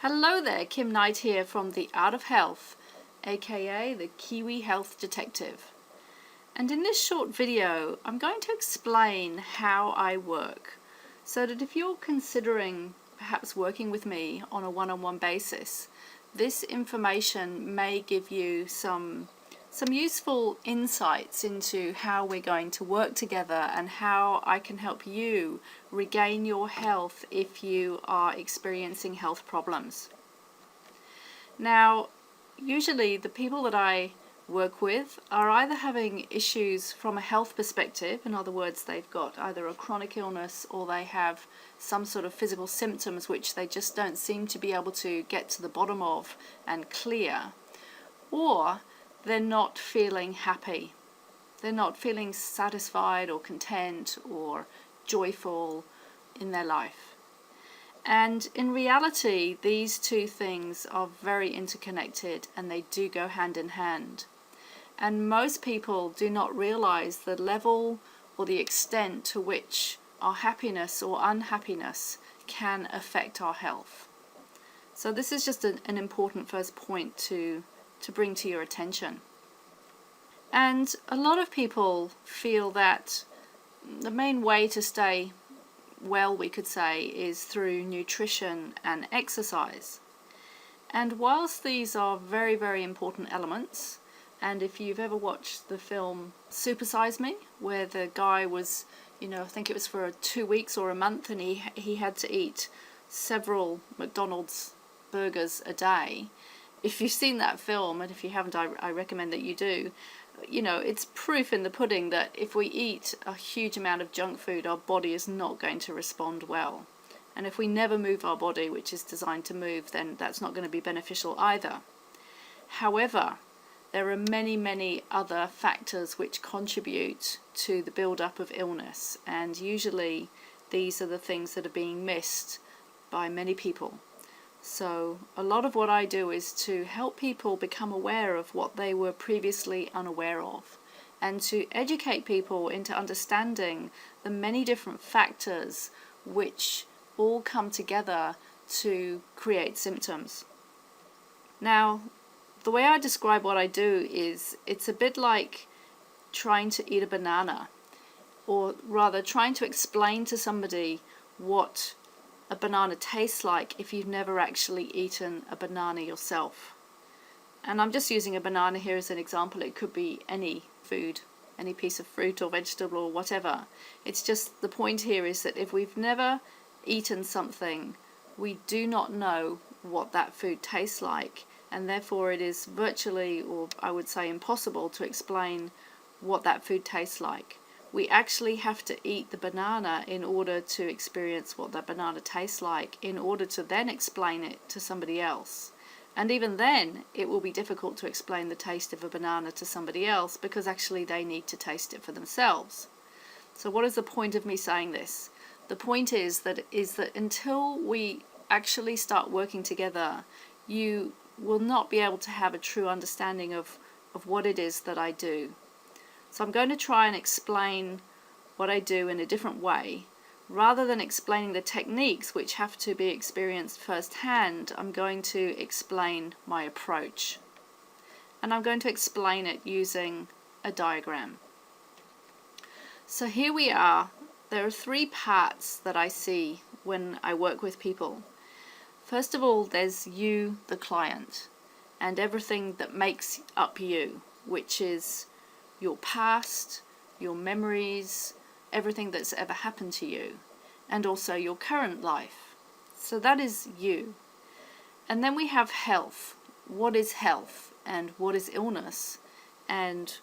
Hello there, Kim Knight here from The Art of Health, aka the Kiwi Health Detective. And in this short video, I'm going to explain how I work, so that if you're considering perhaps working with me on a one-on-one basis, this information may give you some useful insights into how we're going to work together and how I can help you regain your health if you are experiencing health problems. Now, usually the people that I work with are either having issues from a health perspective, in other words, they've got either a chronic illness or they have some sort of physical symptoms which they just don't seem to be able to get to the bottom of and clear, or they're not feeling happy. They're not feeling satisfied or content or joyful in their life. And in reality, these two things are very interconnected and they do go hand in hand. And most people do not realize the level or the extent to which our happiness or unhappiness can affect our health. So this is just an important first point to bring to your attention. And a lot of people feel that the main way to stay well, we could say, is through nutrition and exercise. And whilst these are very, very important elements, and if you've ever watched the film Super Size Me, where the guy was, I think it was for 2 weeks or a month, and he had to eat several McDonald's burgers a day. If you've seen that film, and if you haven't, I recommend that you do. It's proof in the pudding that if we eat a huge amount of junk food, our body is not going to respond well. And if we never move our body, which is designed to move, then that's not going to be beneficial either. However, there are many, many other factors which contribute to the build-up of illness, and usually these are the things that are being missed by many people. So a lot of what I do is to help people become aware of what they were previously unaware of, and to educate people into understanding the many different factors which all come together to create symptoms. Now, the way I describe what I do is it's a bit like trying to eat a banana, or rather trying to explain to somebody what a banana tastes like if you've never actually eaten a banana yourself. And I'm just using a banana here as an example. It could be any food, any piece of fruit or vegetable or whatever. It's just the point here is that if we've never eaten something, we do not know what that food tastes like, and therefore it is virtually, or I would say impossible, to explain what that food tastes like. We actually have to eat the banana in order to experience what that banana tastes like, in order to then explain it to somebody else. And even then, it will be difficult to explain the taste of a banana to somebody else, because actually they need to taste it for themselves. So what is the point of me saying this? The point is that until we actually start working together, you will not be able to have a true understanding of what it is that I do. So I'm going to try and explain what I do in a different way. Rather than explaining the techniques which have to be experienced firsthand, I'm going to explain my approach. And I'm going to explain it using a diagram. So here we are. There are 3 parts that I see when I work with people. First of all, there's you, the client, and everything that makes up you, which is your past, your memories, everything that's ever happened to you, and also your current life. So that is you. And then we have health. What is health, and what is illness, and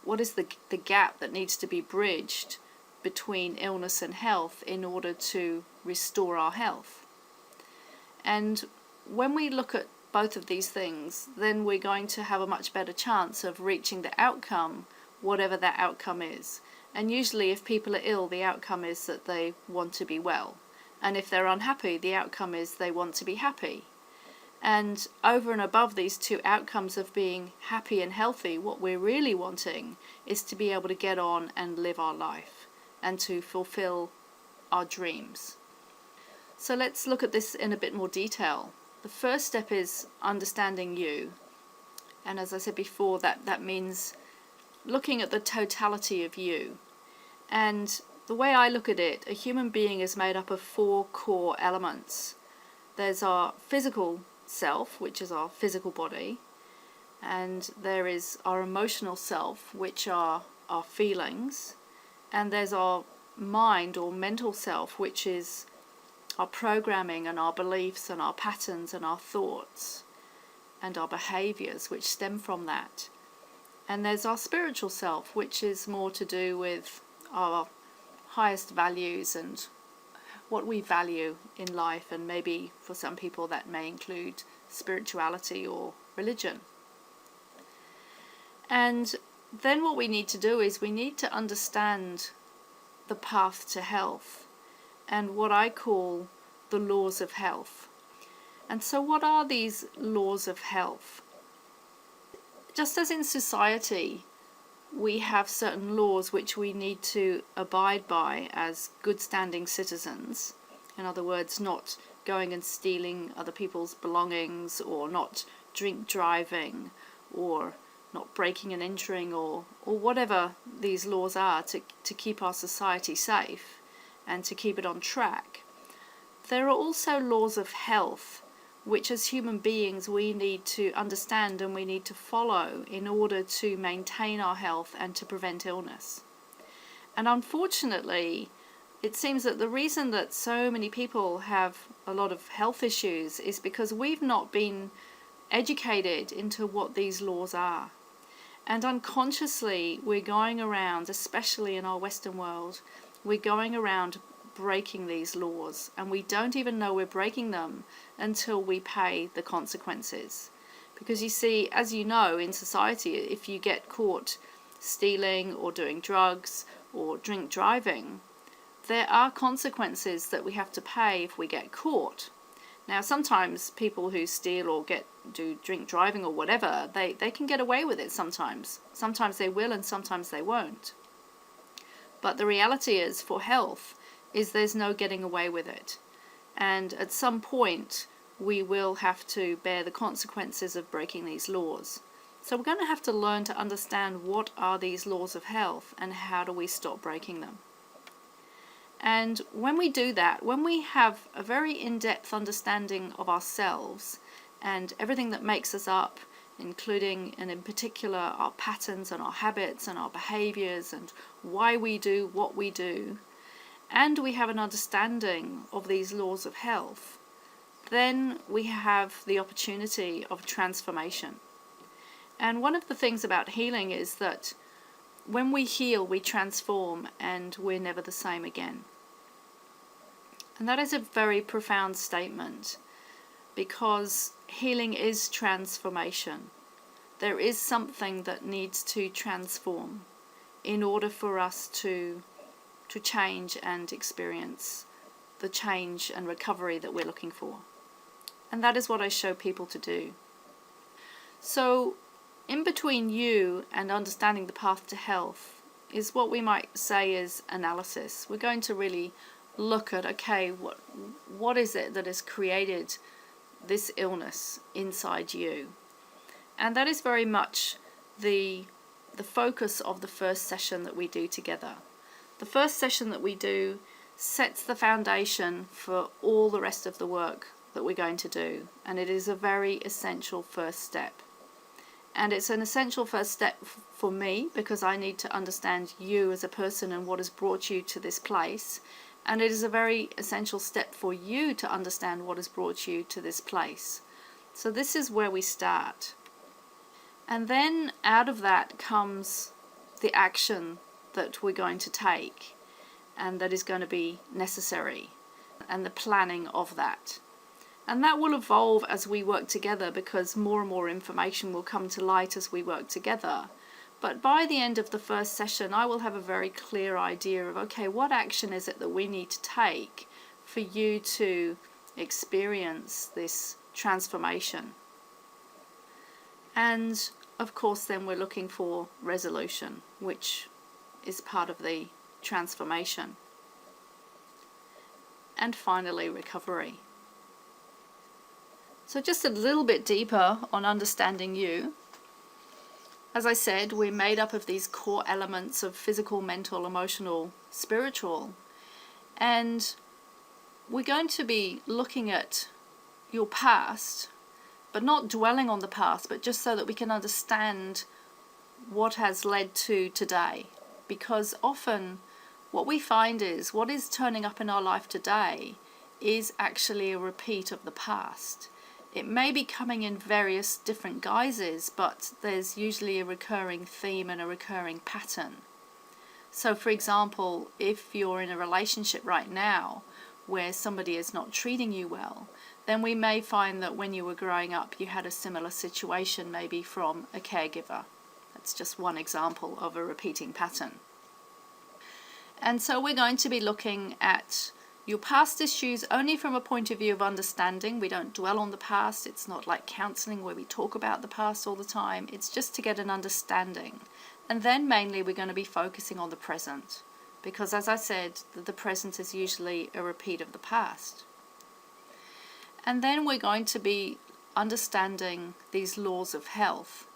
what is the gap that needs to be bridged between illness and health in order to restore our health? And when we look at both of these things, then we're going to have a much better chance of reaching the outcome, whatever that outcome is. And usually if people are ill, the outcome is that they want to be well. And if they're unhappy, the outcome is they want to be happy. And over and above these 2 outcomes of being happy and healthy, what we're really wanting is to be able to get on and live our life and to fulfill our dreams. So let's look at this in a bit more detail. the first step is understanding you. And as I said before, that means looking at the totality of you. And the way I look at it, a human being is made up of 4 core elements. There's our physical self, which is our physical body, and there is our emotional self, which are our feelings, and there's our mind or mental self, which is our programming and our beliefs and our patterns and our thoughts and our behaviors which stem from that. And there's our spiritual self, which is more to do with our highest values and what we value in life, and maybe for some people that may include spirituality or religion. And then what we need to do is we need to understand the path to health and what I call the laws of health. And so what are these laws of health? Just as in society we have certain laws which we need to abide by as good standing citizens, in other words, not going and stealing other people's belongings, or not drink driving, or not breaking and entering, or whatever these laws are to keep our society safe and to keep it on track. There are also laws of health which as human beings we need to understand and we need to follow in order to maintain our health and to prevent illness. And unfortunately, it seems that the reason that so many people have a lot of health issues is because we've not been educated into what these laws are. And unconsciously we're going around, especially in our Western world, we're going around breaking these laws, and we don't even know we're breaking them until we pay the consequences. Because you see, as you know, in society, if you get caught stealing or doing drugs or drink driving, there are consequences that we have to pay if we get caught. Now sometimes people who steal or do drink driving or whatever, they can get away with it sometimes. Sometimes they will and sometimes they won't. But the reality is, for health, is there's no getting away with it. And at some point we will have to bear the consequences of breaking these laws. So we're going to have to learn to understand what are these laws of health and how do we stop breaking them. And when we do that, when we have a very in-depth understanding of ourselves and everything that makes us up, including and in particular our patterns and our habits and our behaviors and why we do what we do, and we have an understanding of these laws of health, then we have the opportunity of transformation. And one of the things about healing is that when we heal, we transform and we're never the same again. And that is a very profound statement, because healing is transformation. There is something that needs to transform in order for us to change and experience the change and recovery that we're looking for. And that is what I show people to do. So in between you and understanding the path to health is what we might say is analysis. We're going to really look at, okay, what is it that has created this illness inside you? And that is very much the focus of the first session that we do together. The first session that we do sets the foundation for all the rest of the work that we're going to do, and it is a very essential first step. And it's an essential first step for me because I need to understand you as a person and what has brought you to this place, and it is a very essential step for you to understand what has brought you to this place. So this is where we start. And then out of that comes the action that we're going to take and that is going to be necessary, and the planning of that. And that will evolve as we work together, because more and more information will come to light as we work together. But by the end of the first session, I will have a very clear idea of, okay, what action is it that we need to take for you to experience this transformation? And of course then we're looking for resolution, which is part of the transformation. And finally, recovery. So just a little bit deeper on understanding you. As I said, we're made up of these core elements of physical, mental, emotional, spiritual. And we're going to be looking at your past, but not dwelling on the past, but just so that we can understand what has led to today. Because often what we find is what is turning up in our life today is actually a repeat of the past. It may be coming in various different guises, but there's usually a recurring theme and a recurring pattern. So for example, if you're in a relationship right now where somebody is not treating you well, then we may find that when you were growing up you had a similar situation, maybe from a caregiver. That's just one example of a repeating pattern. And so we're going to be looking at your past issues only from a point of view of understanding. We don't dwell on the past. It's not like counseling where we talk about the past all the time. It's just to get an understanding. And then mainly we're going to be focusing on the present, because as I said, the present is usually a repeat of the past. And then we're going to be understanding these laws of health.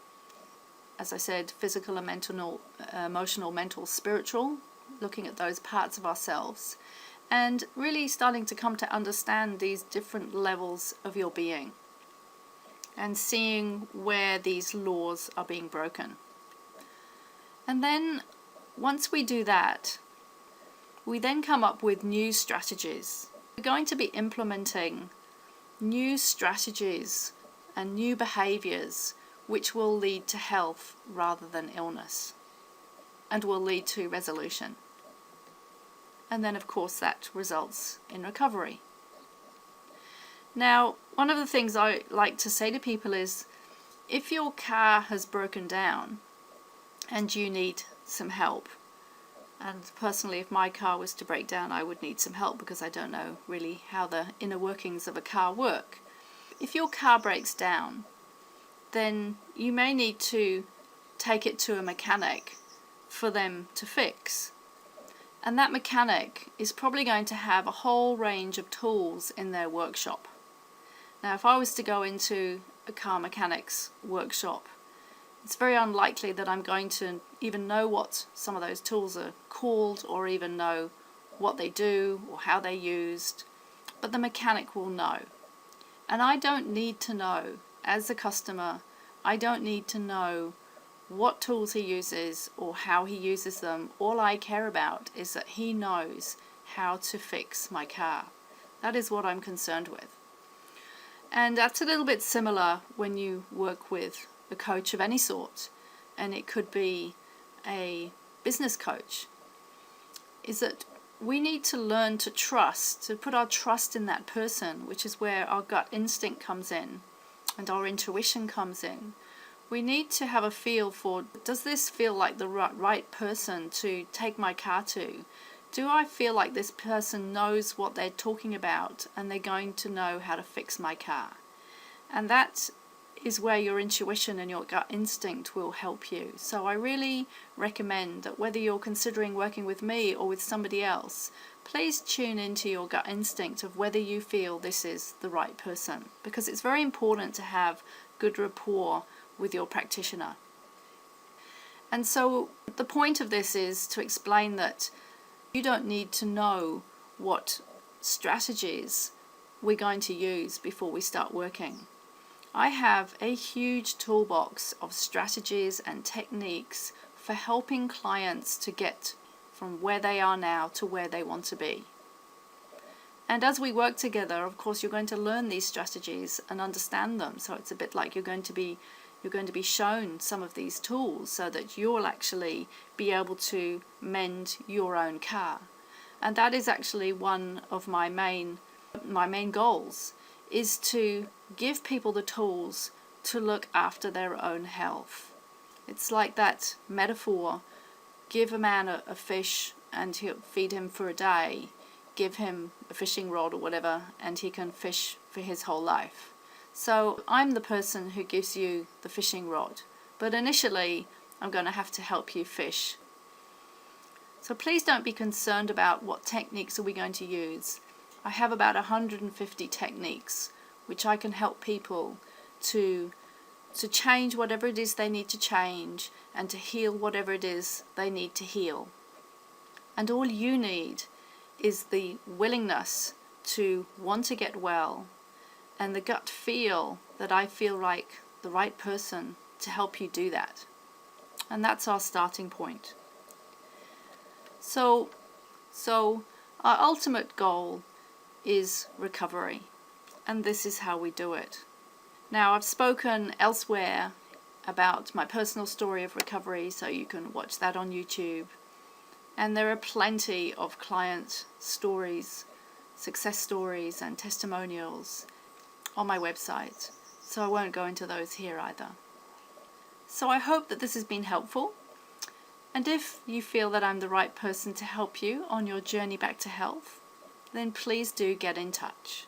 As I said, physical and mental, emotional, mental, spiritual, looking at those parts of ourselves and really starting to come to understand these different levels of your being and seeing where these laws are being broken. And then once we do that, we then come up with new strategies. We're going to be implementing new strategies and new behaviors which will lead to health rather than illness and will lead to resolution. And then of course that results in recovery. Now, one of the things I like to say to people is, if your car has broken down and you need some help, and personally if my car was to break down I would need some help because I don't know really how the inner workings of a car work. If your car breaks down, then you may need to take it to a mechanic for them to fix. And that mechanic is probably going to have a whole range of tools in their workshop. Now, if I was to go into a car mechanic's workshop, it's very unlikely that I'm going to even know what some of those tools are called or even know what they do or how they're used, but the mechanic will know. And I don't need to know, as a customer, I don't need to know what tools he uses or how he uses them. All I care about is that he knows how to fix my car. That is what I'm concerned with. And that's a little bit similar when you work with a coach of any sort, and it could be a business coach, is that we need to learn to trust, to put our trust in that person, which is where our gut instinct comes in and our intuition comes in. We need to have a feel for, does this feel like the right person to take my car to? Do I feel like this person knows what they're talking about and they're going to know how to fix my car? And that is where your intuition and your gut instinct will help you. So I really recommend that whether you're considering working with me or with somebody else, please tune into your gut instinct of whether you feel this is the right person, because it's very important to have good rapport with your practitioner. And so the point of this is to explain that you don't need to know what strategies we're going to use before we start working. I have a huge toolbox of strategies and techniques for helping clients to get from where they are now to where they want to be. And as we work together, of course, you're going to learn these strategies and understand them. So it's a bit like you're going to be shown some of these tools so that you'll actually be able to mend your own car. And that is actually one of my main goals, is to give people the tools to look after their own health. It's like that metaphor, give a man a fish and he'll feed him for a day, give him a fishing rod or whatever and he can fish for his whole life. So I'm the person who gives you the fishing rod, but initially I'm going to have to help you fish. So please don't be concerned about what techniques are we going to use. I have about 150 techniques which I can help people to change whatever it is they need to change and to heal whatever it is they need to heal. And all you need is the willingness to want to get well and the gut feel that I feel like the right person to help you do that. And that's our starting point. So our ultimate goal is recovery, and this is how we do it. Now, I've spoken elsewhere about my personal story of recovery, so you can watch that on YouTube. And there are plenty of client stories, success stories and testimonials on my website, so I won't go into those here either. So I hope that this has been helpful, and if you feel that I'm the right person to help you on your journey back to health, then please do get in touch.